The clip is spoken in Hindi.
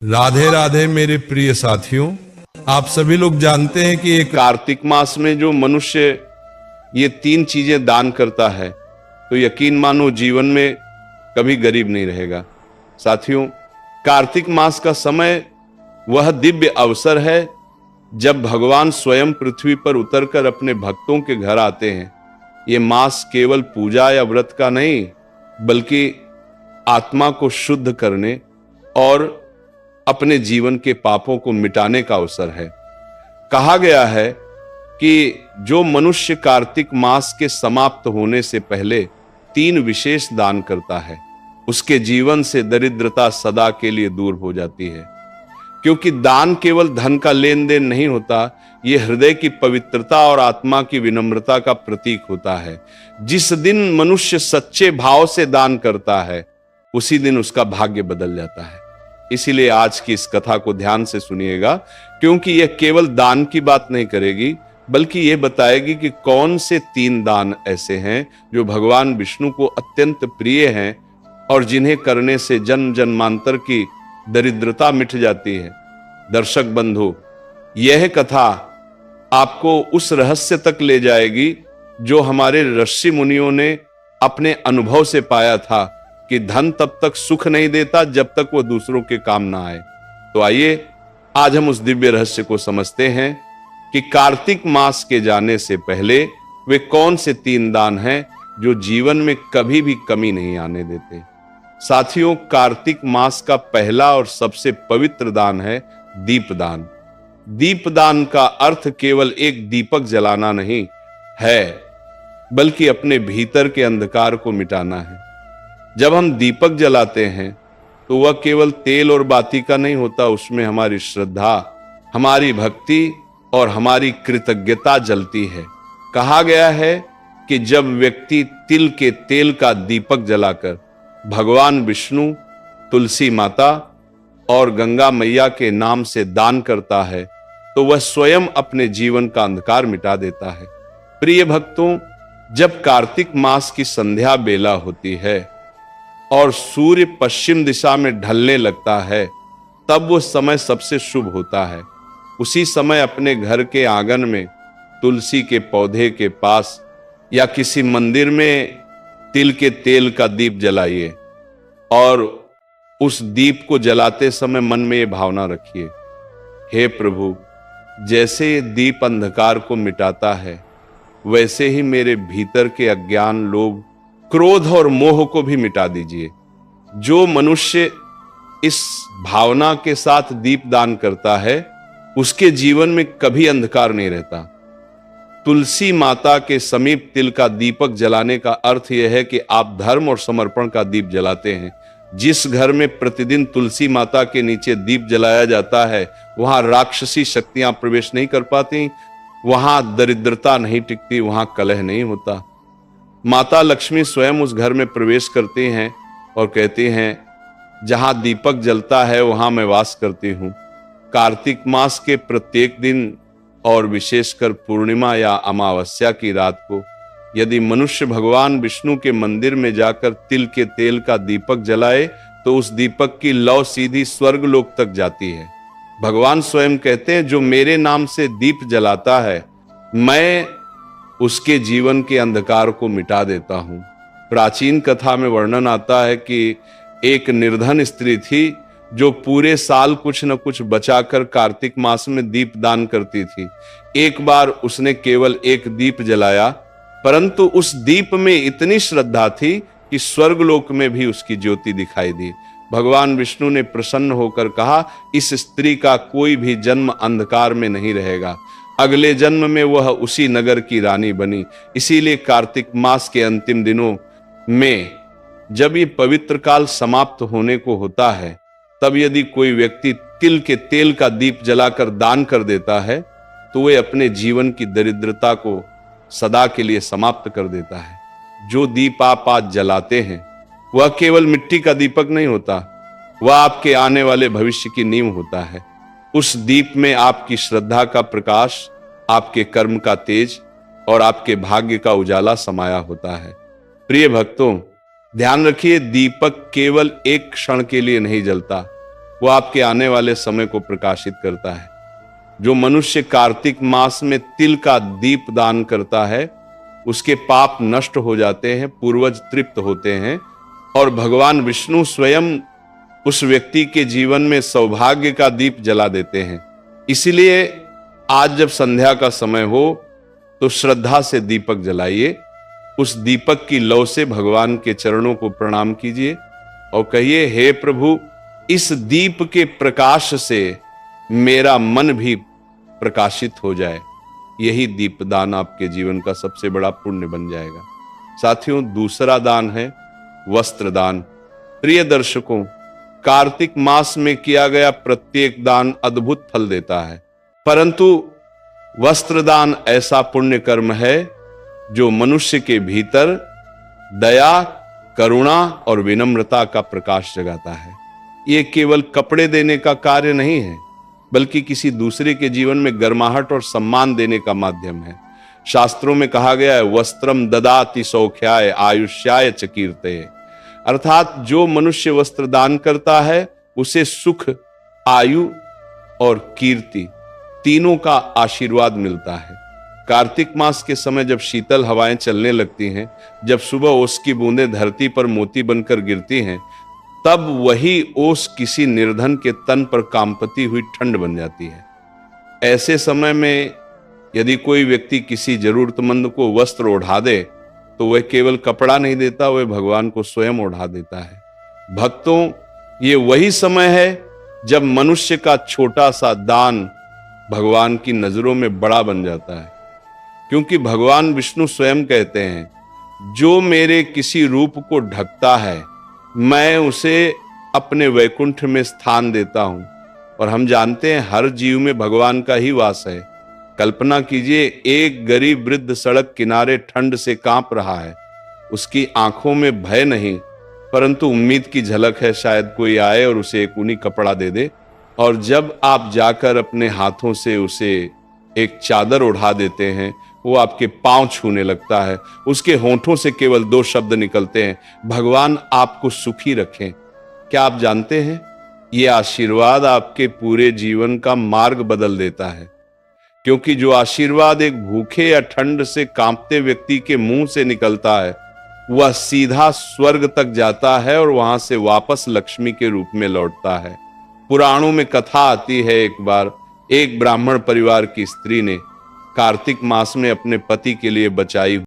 राधे राधे मेरे प्रिय साथियों, आप सभी लोग जानते हैं कि एक कार्तिक मास में जो मनुष्य ये 3 चीजें दान करता है तो यकीन मानो जीवन में कभी गरीब नहीं रहेगा। साथियों, कार्तिक मास का समय वह दिव्य अवसर है जब भगवान स्वयं पृथ्वी पर उतरकर अपने भक्तों के घर आते हैं। ये मास केवल पूजा या व्रत का नहीं, बल्कि आत्मा को शुद्ध करने और अपने जीवन के पापों को मिटाने का अवसर है। कहा गया है कि जो मनुष्य कार्तिक मास के समाप्त होने से पहले 3 विशेष दान करता है, उसके जीवन से दरिद्रता सदा के लिए दूर हो जाती है। क्योंकि दान केवल धन का लेन देन नहीं होता, यह हृदय की पवित्रता और आत्मा की विनम्रता का प्रतीक होता है। जिस दिन मनुष्य सच्चे भाव से दान करता है, उसी दिन उसका भाग्य बदल जाता है। इसीलिए आज की इस कथा को ध्यान से सुनिएगा, क्योंकि यह केवल दान की बात नहीं करेगी, बल्कि यह बताएगी कि कौन से 3 दान ऐसे हैं जो भगवान विष्णु को अत्यंत प्रिय हैं और जिन्हें करने से जन्म जन्मांतर की दरिद्रता मिट जाती है। दर्शक बंधु, यह कथा आपको उस रहस्य तक ले जाएगी जो हमारे ऋषि मुनियों ने अपने अनुभव से पाया था कि धन तब तक सुख नहीं देता जब तक वह दूसरों के काम ना आए। तो आइए आज हम उस दिव्य रहस्य को समझते हैं कि कार्तिक मास के जाने से पहले वे कौन से 3 दान हैं जो जीवन में कभी भी कमी नहीं आने देते। साथियों, कार्तिक मास का पहला और सबसे पवित्र दान है दीपदान। दीपदान का अर्थ केवल एक दीपक जलाना नहीं है, बल्कि अपने भीतर के अंधकार को मिटाना है। जब हम दीपक जलाते हैं तो वह केवल तेल और बाती का नहीं होता, उसमें हमारी श्रद्धा, हमारी भक्ति और हमारी कृतज्ञता जलती है। कहा गया है कि जब व्यक्ति तिल के तेल का दीपक जलाकर भगवान विष्णु, तुलसी माता और गंगा मैया के नाम से दान करता है तो वह स्वयं अपने जीवन का अंधकार मिटा देता है। प्रिय भक्तों, जब कार्तिक मास की संध्या बेला होती है और सूर्य पश्चिम दिशा में ढलने लगता है, तब वो समय सबसे शुभ होता है। उसी समय अपने घर के आंगन में तुलसी के पौधे के पास या किसी मंदिर में तिल के तेल का दीप जलाइए और उस दीप को जलाते समय मन में ये भावना रखिए, हे प्रभु, जैसे ये दीप अंधकार को मिटाता है, वैसे ही मेरे भीतर के अज्ञान, लोभ, क्रोध और मोह को भी मिटा दीजिए। जो मनुष्य इस भावना के साथ दीप दान करता है, उसके जीवन में कभी अंधकार नहीं रहता। तुलसी माता के समीप तिल का दीपक जलाने का अर्थ यह है कि आप धर्म और समर्पण का दीप जलाते हैं। जिस घर में प्रतिदिन तुलसी माता के नीचे दीप जलाया जाता है, वहां राक्षसी शक्तियां प्रवेश नहीं कर पाती, वहां दरिद्रता नहीं टिकती, वहां कलह नहीं होता। माता लक्ष्मी स्वयं उस घर में प्रवेश करती हैं और कहती हैं, जहां दीपक जलता है वहां मैं वास करती हूं। कार्तिक मास के प्रत्येक दिन और विशेषकर पूर्णिमा या अमावस्या की रात को यदि मनुष्य भगवान विष्णु के मंदिर में जाकर तिल के तेल का दीपक जलाए तो उस दीपक की लौ सीधी स्वर्ग लोक तक जाती है। भगवान स्वयं कहते हैं, जो मेरे नाम से दीप जलाता है, मैं उसके जीवन के अंधकार को मिटा देता हूं। प्राचीन कथा में वर्णन आता है कि एक निर्धन स्त्री थी जो पूरे साल कुछ न कुछ बचाकर कार्तिक मास में दीप दान करती थी। एक बार उसने केवल एक दीप जलाया, परंतु उस दीप में इतनी श्रद्धा थी कि स्वर्गलोक में भी उसकी ज्योति दिखाई दी। भगवान विष्णु ने प्रसन्न होकर कहा, इस स्त्री का कोई भी जन्म अंधकार में नहीं रहेगा, अगले जन्म में वह उसी नगर की रानी बनी। इसीलिए कार्तिक मास के अंतिम दिनों में जब ये पवित्र काल समाप्त होने को होता है, तब यदि कोई व्यक्ति तिल के तेल का दीप जलाकर दान कर देता है तो वह अपने जीवन की दरिद्रता को सदा के लिए समाप्त कर देता है। जो दीप आप आज जलाते हैं वह केवल मिट्टी का दीपक नहीं होता, वह आपके आने वाले भविष्य की नींव होता है। उस दीप में आपकी श्रद्धा का प्रकाश, आपके कर्म का तेज और आपके भाग्य का उजाला समाया होता है। प्रिय भक्तों, ध्यान रखिए, दीपक केवल एक क्षण के लिए नहीं जलता, वो आपके आने वाले समय को प्रकाशित करता है। जो मनुष्य कार्तिक मास में तिल का दीप दान करता है, उसके पाप नष्ट हो जाते हैं, पूर्वज तृप्त होते हैं और भगवान विष्णु स्वयं उस व्यक्ति के जीवन में सौभाग्य का दीप जला देते हैं। इसीलिए आज जब संध्या का समय हो तो श्रद्धा से दीपक जलाइए, उस दीपक की लौ से भगवान के चरणों को प्रणाम कीजिए और कहिए, हे प्रभु, इस दीप के प्रकाश से मेरा मन भी प्रकाशित हो जाए। यही दीपदान आपके जीवन का सबसे बड़ा पुण्य बन जाएगा। साथियों, दूसरा दान है वस्त्र दान। प्रिय दर्शकों, कार्तिक मास में किया गया प्रत्येक दान अद्भुत फल देता है, परंतु वस्त्र दान ऐसा पुण्य कर्म है जो मनुष्य के भीतर दया, करुणा और विनम्रता का प्रकाश जगाता है। ये केवल कपड़े देने का कार्य नहीं है, बल्कि किसी दूसरे के जीवन में गर्माहट और सम्मान देने का माध्यम है। शास्त्रों में कहा गया है, वस्त्रम ददाति सौख्याय आयुष्याय च कीर्तये, अर्थात जो मनुष्य वस्त्र दान करता है उसे सुख, आयु और कीर्ति तीनों का आशीर्वाद मिलता है। कार्तिक मास के समय जब शीतल हवाएं चलने लगती हैं, जब सुबह ओस की बूंदें धरती पर मोती बनकर गिरती हैं, तब वही ओस किसी निर्धन के तन पर कांपती हुई ठंड बन जाती है। ऐसे समय में यदि कोई व्यक्ति किसी जरूरतमंद को वस्त्र ओढ़ा दे तो वह केवल कपड़ा नहीं देता, वह भगवान को स्वयं ओढ़ा देता है। भक्तों, ये वही समय है जब मनुष्य का छोटा सा दान भगवान की नजरों में बड़ा बन जाता है, क्योंकि भगवान विष्णु स्वयं कहते हैं, जो मेरे किसी रूप को ढकता है मैं उसे अपने वैकुंठ में स्थान देता हूं। और हम जानते हैं हर जीव में भगवान का ही वास है। कल्पना कीजिए, एक गरीब वृद्ध सड़क किनारे ठंड से कांप रहा है, उसकी आंखों में भय नहीं परंतु उम्मीद की झलक है, शायद कोई आए और उसे एक ऊनी कपड़ा दे दे। और जब आप जाकर अपने हाथों से उसे एक चादर ओढ़ा देते हैं, वो आपके पांव छूने लगता है, उसके होंठों से केवल 2 शब्द निकलते हैं, भगवान आपको सुखी रखें। क्या आप जानते हैं, ये आशीर्वाद आपके पूरे जीवन का मार्ग बदल देता है, क्योंकि जो आशीर्वाद एक भूखे या ठंड से कांपते व्यक्ति के मुंह से निकलता है, वह सीधा स्वर्ग तक जाता है और वहां से वापस लक्ष्मी के रूप में लौटता है। पुराणों में कथा आती है, एक बार एक ब्राह्मण परिवार की स्त्री ने कार्तिक मास में अपने पति के लिए बचाई